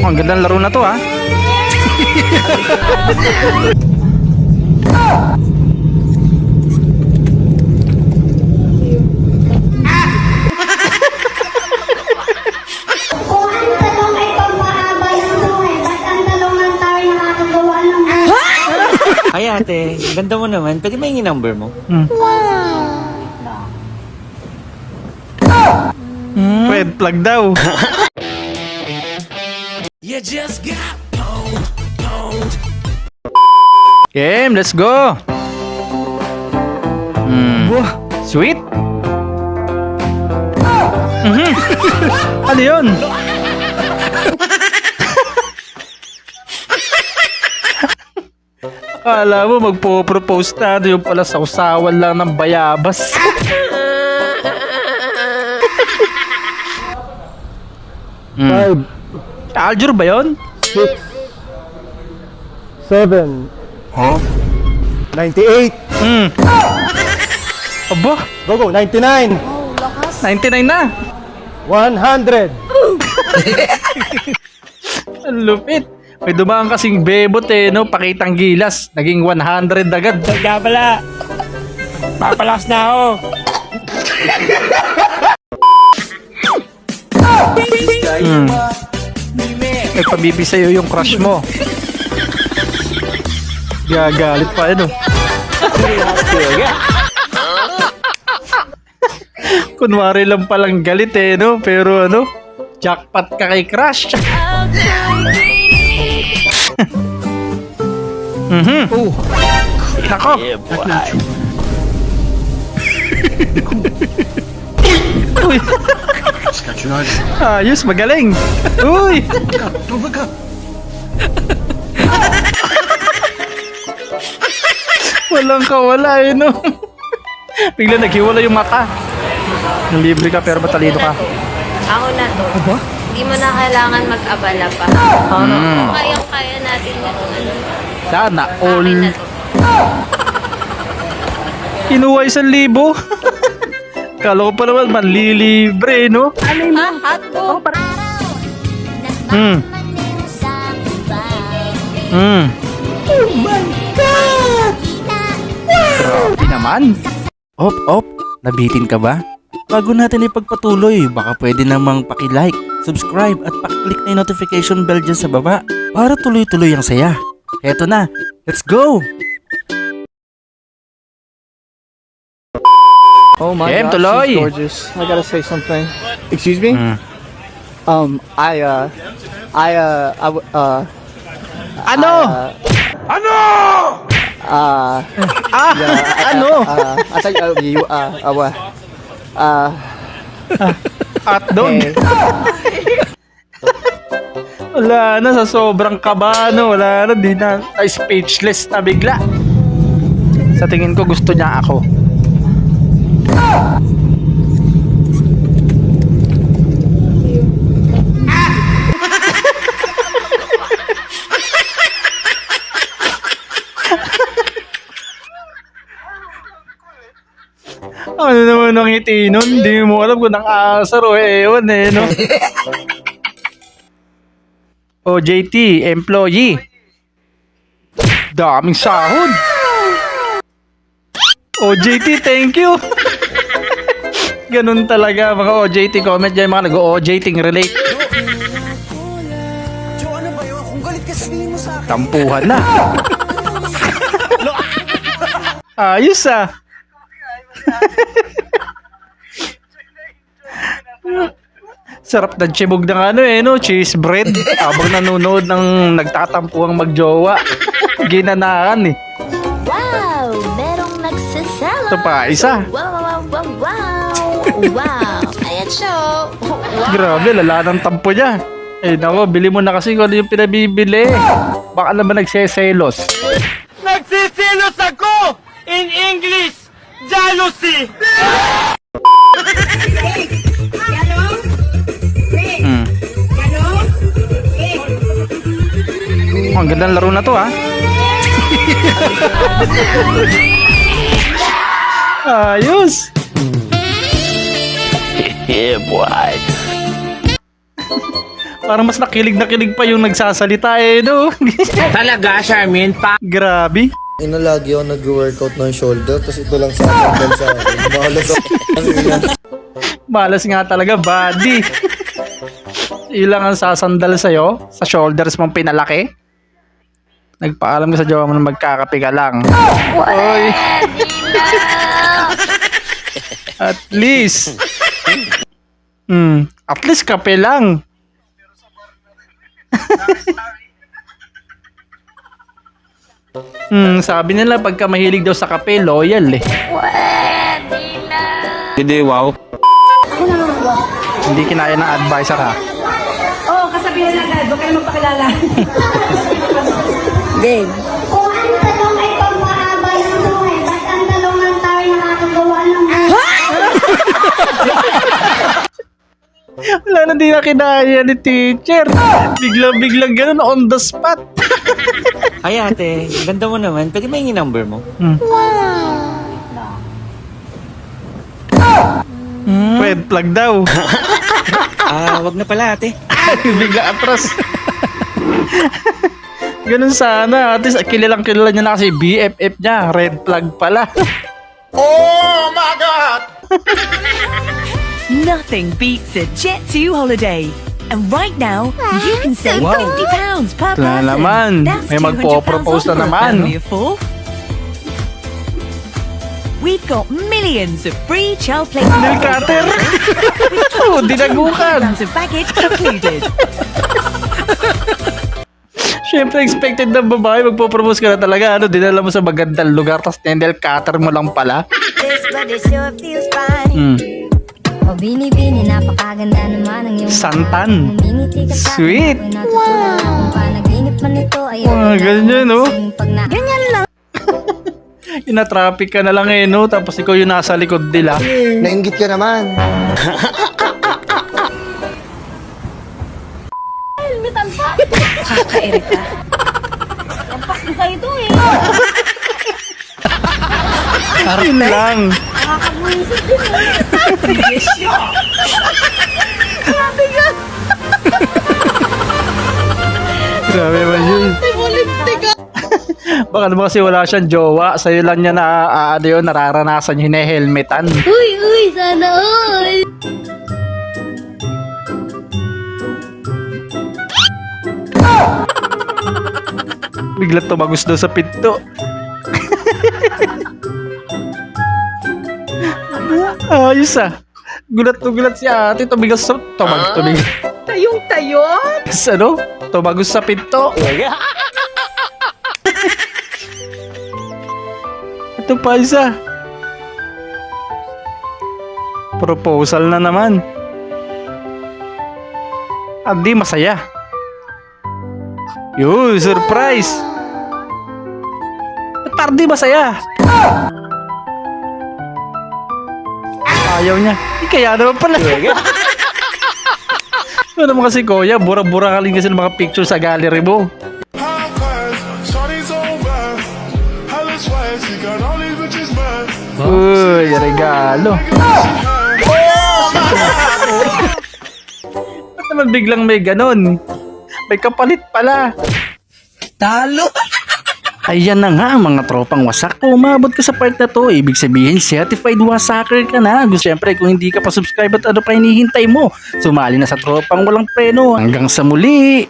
Ang gandang laro na to, ha? Kung ang talong ay pagmahaba ng buhay, ba't ang talong ng tao ay nakakagawa ng Ay ate, ganda mo naman. Pwede may number mo? Red flag daw. Game, let's go. Sweet. Ano yun? Akala mo magpo-propose na, yung pala sausawan lang ng bayabas. Aljur ba yun? 7. Huh? 98. Aba, Go, go. 99. 99 na. 100. Ang lupit. May dumaan kasing bebot no? Pakitang gilas. Naging 100 agad. Kaya pala. Papalas na ako. Nagpabibi sa'yo yung crush mo. Gagalit pa Kunwari lang palang galit no? Pero jackpot ka kay crush. Nako. Uy. Ayos, magaling. Uy. Walang kawala no? Bigla naghiwala yung mata. Libre ka pero matalino ka. Ako na to. Aba? Hindi mo na kailangan mag-abala pa. Kayang-kaya natin yan. Sana Akin all. na to. Kinuha 1,000. Kala ko pa naman manlilibre, no? Hotdog? Grabe naman. Op, nabitin ka ba? Bago natin ipagpatuloy, baka pwede namang paki-like, subscribe at paki-click na yung notification bell dyan sa baba para tuloy-tuloy ang saya. Eto na, let's go! Oh my Game, gosh, tuloy. she's gorgeous. I gotta say something. Excuse me? Ano? Ano? I thought you, Hotdog? hey. Wala na, sa sobrang kaba, no? Wala na, di na, speechless na bigla. Sa tingin ko, gusto niya ako. Ano naman ang ngiti nun? Hindi mo alam kung nang-asar o ewan no? OJT, employee. Daming sahod. OJT, thank you. Ganun talaga mga OJT, comment dyan mga nag-OJT relate. Tampuhan na. Ayos Sarap ng chibog ng cheese bread. Habang nanonood ng nagtatampuhang magjowa. Ginanahan Wow! Merong nagsasalo! Ito pa, isa. Wow! Ayan siya! Wow! Grabe, lala ng tampo niya. Nako, bili mo na kasi kung ano yung pinabibili. Baka naman nagseselos. Nagsisilos ako! In English, jealousy! Ang gandang laro na to, ha? Ayos! Parang mas nakilig pa yung nagsasalita eh, no? Talaga, Charmin? Grabe. Ina, lagi ako nag-workout ng shoulder, tapos ito lang sasaktan sa akin. Mahalas ako. Malas nga talaga, buddy. Ilang ang sasandal sa'yo? Sa shoulders mong pinalaki? Nagpaalam ka sa jowa mo na magkakape ka lang. Oy. At least. At least kape lang. Sabi nila pagka mahilig daw sa kape, loyal eh. Hindi, wow. Hindi kinaya ng advisor ha. Oo, kasabihan lang agad. Huwag kayo magpakilala. Kung ang talong ay pagpahaba ng buhay, ba't ang talong ng tao ay nakakagawa ng Wala na, di na kinaya ni teacher. Biglang ganun on the spot. Ay, ate, ganda mo naman. Pwede may number mo? Red flag daw. Wag na pala, ate. Bigla atras. Ganun sana. At least kilala niya na kasi BFF niya. Red flag pala. Nothing beats a Jet2 holiday. And right now, you can save Wow. £50 per Wala person. naman. That's May £200 magpo-propose off na for a naman. family of 4. We've got millions of free child play. Nail cutter. Dinagukan. Tons of baggage included. Siyempre, expected ng babae, magpo-propose ka na talaga. Dinala mo sa magandang lugar, tapos nail cutter mo lang pala. O bini-bini, napakaganda naman ang iyong Santan. Umingiti ka sa akin, Sweet. ako'y natutuwa. Kung panaginip man ito, ayaw Ganyan, no? Ganyan lang. Ina-traffic ka na lang eh, no? Tapos ikaw yung nasa likod nila. Nainggit ka naman. Kakairita. Yun lang. Grabe naman yun. Baka naman kasi wala siyang jowa. Sa'yo lang niya nararanasan yung hine-helmetan. Uy, sana all. Bigla tumagos daw sa pinto. Ayos ah. Gulat si ate. Tumigas sa... Tumigas. Tayong-tayo? Ano? Tumagos sa pinto. Ito pa isa. Proposal na naman. At di masaya. Yun, surprise. Ba't parang di masaya? Ayaw niya. Kaya naman pala. Ano naman kasi kuya, bura-bura ka rin kasi ng mga picture sa gallery mo. Uy, regalo. Ba't naman biglang may ganon? May kapalit pala. Talo! Ayan na nga ang mga tropang wasak. Kung umabot ka sa part na to, ibig sabihin certified wasaker ka na. Siyempre kung hindi ka pa subscribe at ano pa hinihintay mo, sumali na sa tropang walang preno. Hanggang sa muli!